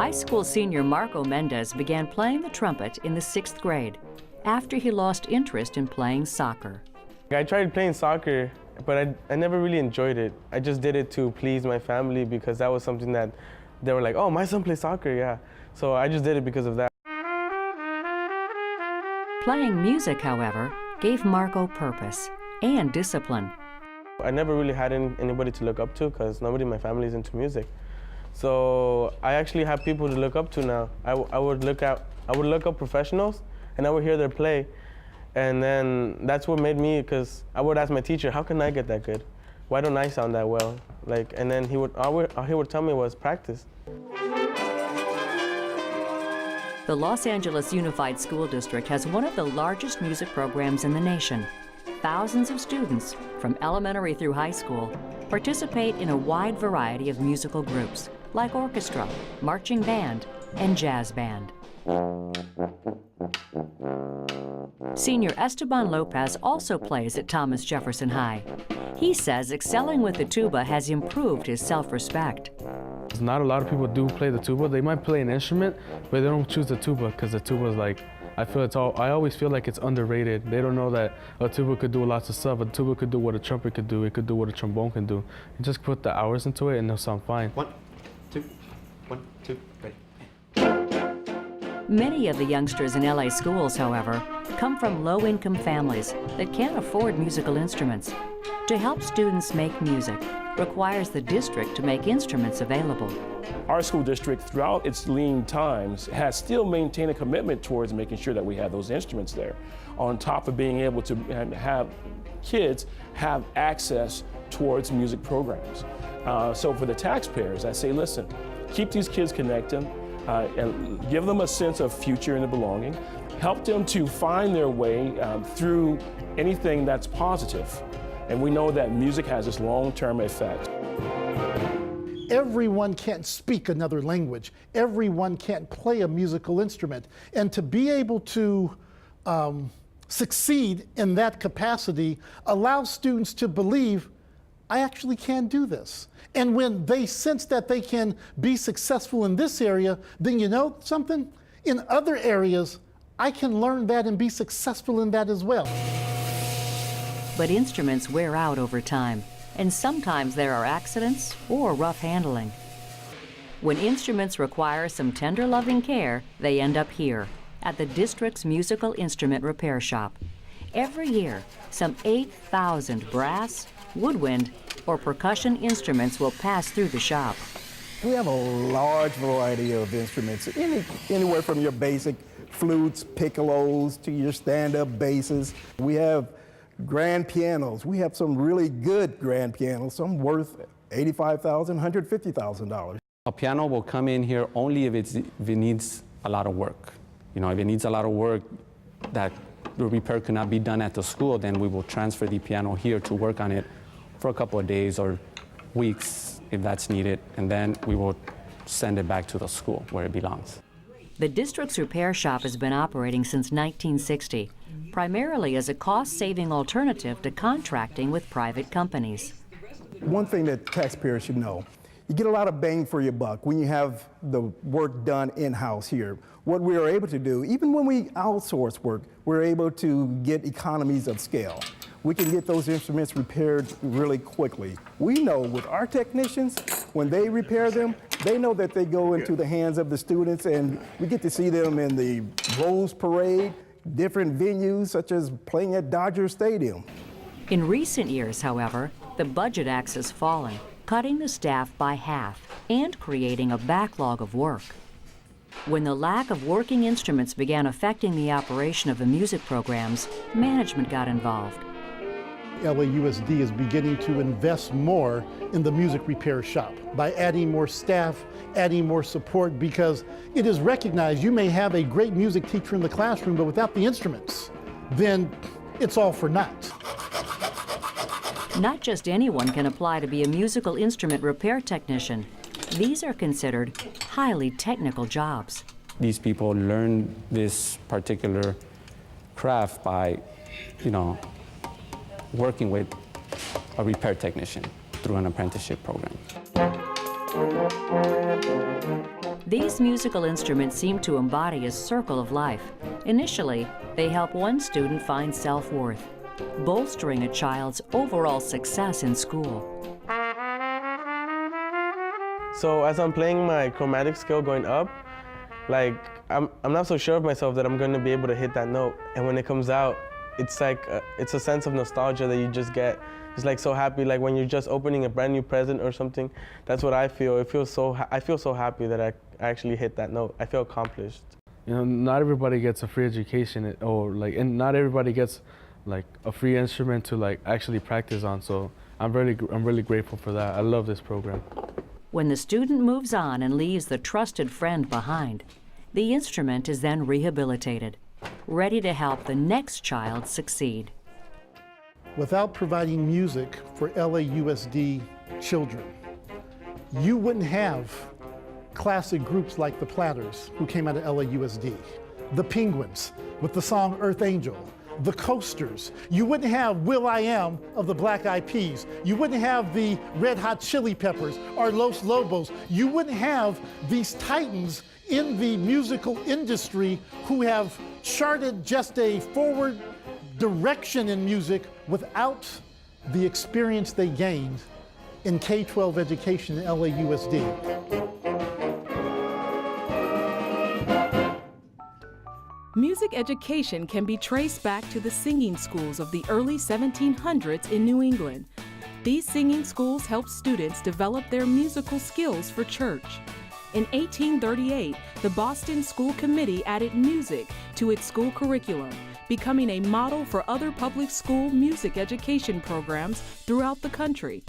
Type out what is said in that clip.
High school senior Marco Mendez began playing the trumpet in the 6th grade after he lost interest in playing soccer. I tried playing soccer, but I never really enjoyed it. I just did it to please my family because that was something that they were like, oh, my son plays soccer, yeah. So I just did it because of that. Playing music, however, gave Marco purpose and discipline. I never really had anybody to look up to because nobody in my family is into music. So I actually have people to look up to now. I would look up professionals and I would hear their play. And then that's what made me, because I would ask my teacher, how can I get that good? Why don't I sound that well? And then all he would tell me was practice. The Los Angeles Unified School District has one of the largest music programs in the nation. Thousands of students, from elementary through high school, participate in a wide variety of musical groups, like orchestra, marching band, and jazz band. Senior Esteban Lopez also plays at Thomas Jefferson High. He says excelling with the tuba has improved his self-respect. Not a lot of people do play the tuba. They might play an instrument, but they don't choose the tuba because the tuba is like, I always feel like it's underrated. They don't know that a tuba could do lots of stuff. A tuba could do what a trumpet could do. It could do what a trombone can do. You just put the hours into it and it'll sound fine. 1, 2, 1, 2, ready. Many of the youngsters in LA schools, however, come from low-income families that can't afford musical instruments. To help students make music requires the district to make instruments available. Our school district, throughout its lean times, has still maintained a commitment towards making sure that we have those instruments there, on top of being able to have kids have access towards music programs. So for the taxpayers, I say, listen, keep these kids connected, and give them a sense of future and belonging. Help them to find their way through anything that's positive. And we know that music has this long-term effect. Everyone can't speak another language. Everyone can't play a musical instrument. And to be able to succeed in that capacity allows students to believe, I actually can do this. And when they sense that they can be successful in this area, then you know something? In other areas, I can learn that and be successful in that as well. But instruments wear out over time, and sometimes there are accidents or rough handling. When instruments require some tender loving care, they end up here, at the district's musical instrument repair shop. Every year, some 8,000 brass, woodwind, or percussion instruments will pass through the shop. We have a large variety of instruments, anywhere from your basic flutes, piccolos, to your stand-up basses. We have grand pianos. We have some really good grand pianos, some worth $85,000, $150,000. A piano will come in here only if it needs a lot of work. You know, if it needs a lot of work that the repair could not be done at the school, then we will transfer the piano here to work on it for a couple of days or weeks if that's needed, and then we will send it back to the school where it belongs. The district's repair shop has been operating since 1960, primarily as a cost-saving alternative to contracting with private companies. One thing that taxpayers should know, you get a lot of bang for your buck when you have the work done in-house here. What we are able to do, even when we outsource work, we're able to get economies of scale. We can get those instruments repaired really quickly. We know with our technicians, when they repair them, they know that they go into the hands of the students, and we get to see them in the Rose Parade, different venues such as playing at Dodger Stadium. In recent years, however, the budget axe has fallen, cutting the staff by half and creating a backlog of work. When the lack of working instruments began affecting the operation of the music programs, management got involved. LAUSD is beginning to invest more in the music repair shop by adding more staff, adding more support, because it is recognized you may have a great music teacher in the classroom, but without the instruments, then it's all for naught. Not just anyone can apply to be a musical instrument repair technician. These are considered highly technical jobs. These people learn this particular craft by, working with a repair technician through an apprenticeship program. These musical instruments seem to embody a circle of life. Initially, they help one student find self-worth, bolstering a child's overall success in school. So as I'm playing my chromatic scale going up, like I'm not so sure of myself that I'm going to be able to hit that note. And when it comes out, it's like it's a sense of nostalgia that you just get. It's like so happy, like when you're just opening a brand new present or something. That's what I feel. I feel so happy that I actually hit that note. I feel accomplished. You know, not everybody gets a free education, and not everybody gets like a free instrument to like actually practice on. So I'm really grateful for that. I love this program. When the student moves on and leaves the trusted friend behind, the instrument is then rehabilitated, ready to help the next child succeed. Without providing music for LAUSD children, you wouldn't have classic groups like the Platters, who came out of LAUSD, the Penguins with the song Earth Angel, the Coasters. You wouldn't have will.i.am of the Black Eyed Peas. You wouldn't have the Red Hot Chili Peppers or Los Lobos. You wouldn't have these titans in the musical industry who have charted just a forward direction in music without the experience they gained in K-12 education in LAUSD. Music education can be traced back to the singing schools of the early 1700s in New England. These singing schools helped students develop their musical skills for church. In 1838, the Boston School Committee added music to its school curriculum, becoming a model for other public school music education programs throughout the country.